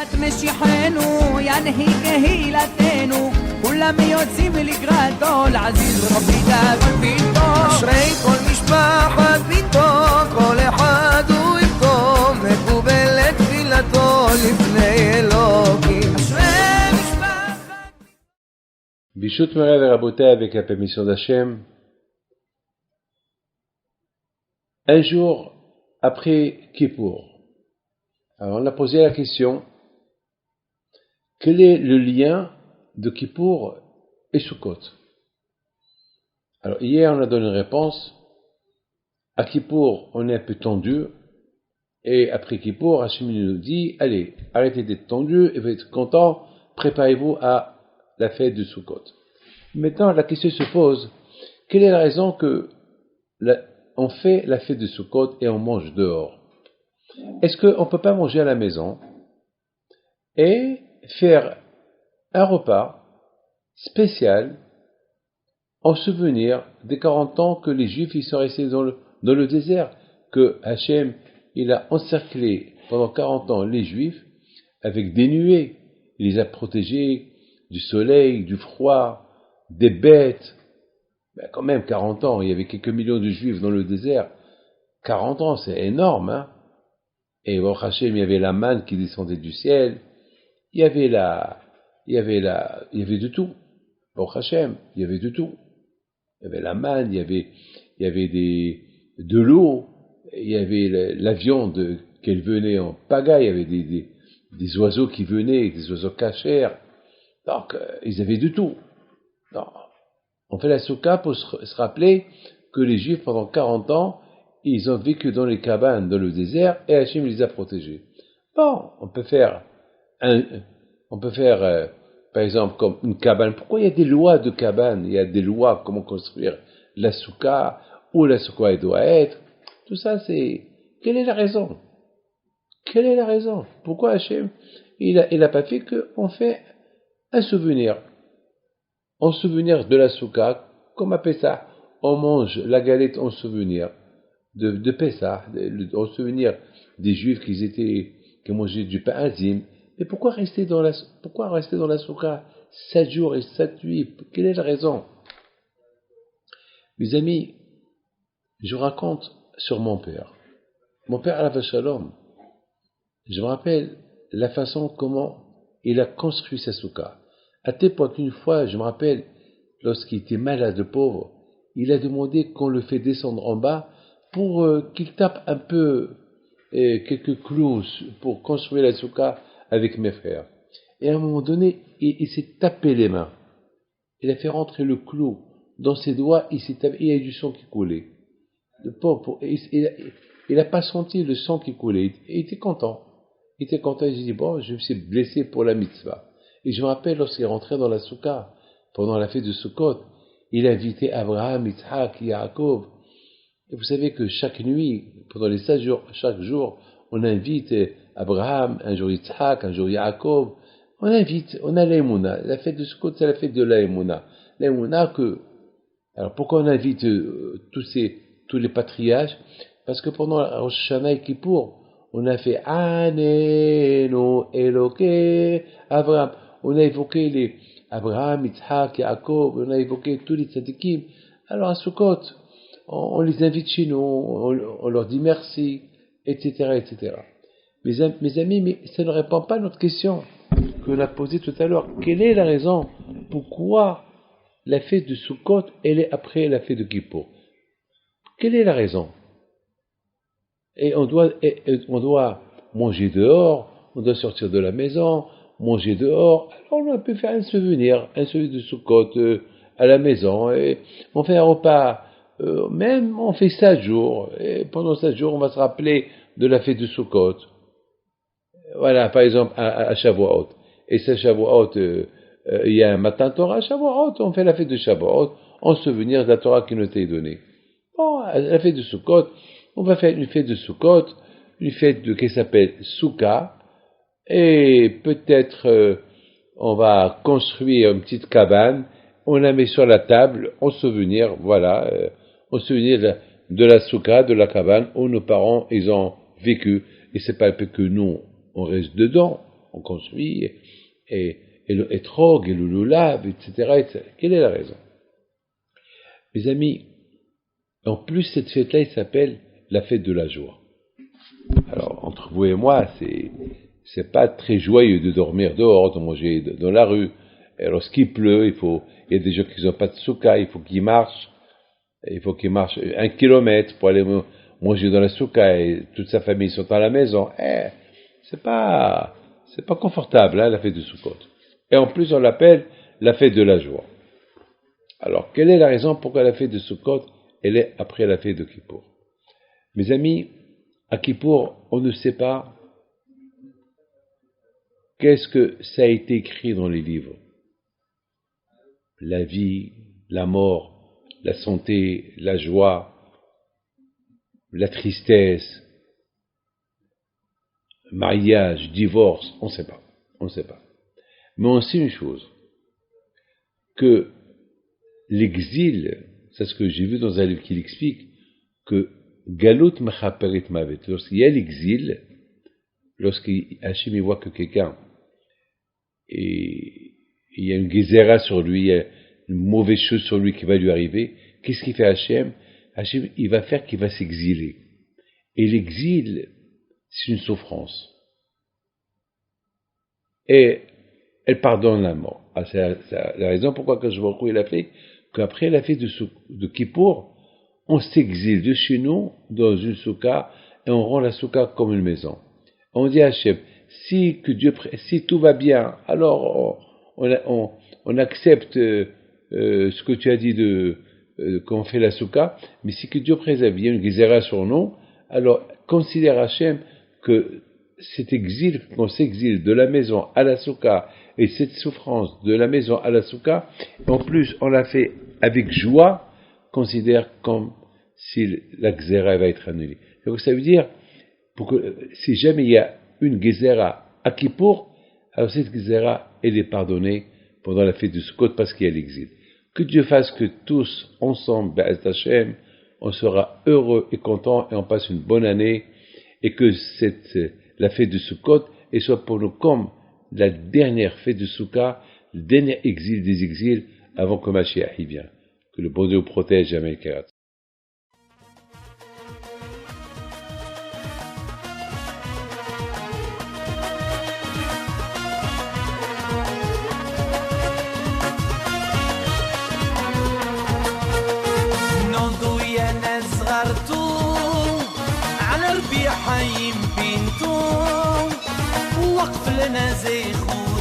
ביאת משיחנו ינהי קהילתנו כולם יוצאים לקראתו לעזיז רבי דאגון ביתו אשרי כל משפחת ביתו כל אחד הוא איתו מקובל את תפילתו לפני אלוקים אשרי משפחת Bishut Moray et Rabotai avec la permission d'Hachem. Un jour après Kippour, alors on a posé la question, quel est le lien de Kippour et Sukkot? Alors hier on a donné une réponse, à Kippour on est un peu tendu, et après Kippour, Hachem nous dit, allez, arrêtez d'être tendu et vous êtes content, préparez-vous à la fête de Sukkot. Maintenant la question se pose, quelle est la raison que on fait la fête de Sukkot et on mange dehors? Est-ce qu'on ne peut pas manger à la maison et faire un repas spécial en souvenir des 40 ans que les Juifs ils sont restés dans le désert, que Hachem il a encerclé pendant 40 ans les Juifs avec des nuées, il les a protégés du soleil, du froid, des bêtes. Ben quand même 40 ans, il y avait quelques millions de Juifs dans le désert. 40 ans, c'est énorme, hein. Et au Hachem, il y avait la manne qui descendait du ciel. Il y avait de tout. Au Hachem, il y avait de tout. Il y avait la manne, il y avait de l'eau, il y avait la viande qu'elle venait en pagaille, il y avait des oiseaux qui venaient, des oiseaux cachers. Donc, ils avaient de tout. Donc, on fait la soukha pour se rappeler que les Juifs, pendant 40 ans, ils ont vécu dans les cabanes, dans le désert, et Hachem les a protégés. Bon, on peut faire, par exemple, comme une cabane. Pourquoi il y a des lois de cabane? Il y a des lois, comment construire la soukha, où la soukha doit être. Tout ça, quelle est la raison? Quelle est la raison? Pourquoi Hachem, il a pas fait qu'on fait un souvenir? En souvenir de la soukha, comme à Pessah, on mange la galette en souvenir de Pessah, en souvenir des Juifs qui mangeaient du pain azim. Mais pourquoi rester dans la soukha 7 jours et 7 nuits? Quelle est la raison? Mes amis, je vous raconte sur mon père. Mon père, Alav Shalom, je me rappelle la façon comment il a construit sa soukha. À tel point qu'une fois, je me rappelle, lorsqu'il était malade, le pauvre, il a demandé qu'on le fait descendre en bas pour qu'il tape un peu quelques clous pour construire la soukha avec mes frères. Et à un moment donné, il s'est tapé les mains. Il a fait rentrer le clou dans ses doigts, il y a eu du sang qui coulait. Le pauvre, il n'a pas senti le sang qui coulait. Il était content. Il s'est dit, bon, je me suis blessé pour la mitzvah. Et je me rappelle, lorsqu'il est rentré dans la soukha, pendant la fête de Sukkot, il a invité Abraham, Yitzhak, Yaakov. Et vous savez que chaque nuit, pendant les 7 jours, chaque jour, on invite Abraham, un jour Yitzhak, un jour Yaakov. On a l'Emouna. La fête de Sukkot, c'est la fête de l'Emouna. L'Emouna alors pourquoi on invite tous les patriarches? Parce que pendant Rosh Hashanah et Kippour, on a fait Anenu Eloke Abraham. On a évoqué les Abraham, Yitzhak, Yaakov, on a évoqué tous les tzadikim. Alors à Sukkot, on les invite chez nous, on leur dit merci, etc., etc. Mes amis, mais ça ne répond pas à notre question qu'on a posée tout à l'heure. Quelle est la raison pourquoi la fête de Sukkot, elle est après la fête de Kippour? Quelle est la raison? Et on doit manger dehors, on doit sortir de la maison, manger dehors. Alors on peut faire un souvenir de Sukkot à la maison. Et on fait un repas, même on fait 7 jours. Et pendant 7 jours, on va se rappeler de la fête de Sukkot. Voilà, par exemple, à Shavuot. Et c'est Shavuot, il y a un matin Torah à Shavuot, on fait la fête de Shavuot en souvenir de la Torah qui nous a été donnée. Bon, à la fête de Sukkot, on va faire une fête de Sukkot, une fête qui s'appelle Soukha, et peut-être on va construire une petite cabane, on la met sur la table en souvenir, voilà, en souvenir de la Soukha, de la cabane où nos parents ils ont vécu, et c'est pas que nous on reste dedans, on construit, et le etrog, et le lulav, etc., etc. Quelle est la raison? Mes amis, en plus, cette fête-là, elle s'appelle la fête de la joie. Alors, entre vous et moi, c'est pas très joyeux de dormir dehors, de manger dans la rue. Et lorsqu'il pleut, il y a des gens qui n'ont pas de souka, il faut qu'ils marchent 1 kilomètre pour aller manger dans la souka, et toute sa famille sont à la maison. C'est pas confortable, hein, la fête de Sukkot. Et en plus, on l'appelle la fête de la joie. Alors, quelle est la raison pourquoi la fête de Sukkot, elle est après la fête de Kippour? Mes amis, à Kippour, on ne sait pas qu'est-ce que ça a été écrit dans les livres. La vie, la mort, la santé, la joie, la tristesse, mariage, divorce, on ne sait pas. Mais on sait une chose, que l'exil, c'est ce que j'ai vu dans un livre qui l'explique, que Galut Mechaperit Mavet, lorsqu'il y a l'exil, lorsqu'Hachem voit que quelqu'un, et il y a une gezerah sur lui, il y a une mauvaise chose sur lui qui va lui arriver, qu'est-ce qu'il fait Hachem? Hachem, il va faire qu'il va s'exiler. Et l'exil, c'est une souffrance. Et elle pardonne la mort. C'est la raison pourquoi que je vois il a fait, qu'après la fête de Kippour, on s'exile de chez nous dans une souka et on rend la souka comme une maison. On dit à Hachem, si tout va bien, alors on accepte ce que tu as dit qu'on fait la souka, mais si que Dieu préserve, il y a une gezerah sur nous, alors considère Hachem que cet exil, qu'on s'exile de la maison à la souka, et cette souffrance de la maison à la souka, en plus on l'a fait avec joie, considère comme si la gezerah va être annulée. Donc ça veut dire, si jamais il y a une gezerah à Kippour, alors cette gezerah, elle est pardonnée pendant la fête de Sukkot parce qu'il y a l'exil. Que Dieu fasse que tous, ensemble, Be'ez Hashem, on sera heureux et contents et on passe une bonne année, et que la fête de Sukkot, elle soit pour nous comme la dernière fête de Souka, le dernier exil des exils avant que Mashiach y vienne. Que le bon Dieu vous protège, jamais Kerat. حي بنتو وقف لنا زي خو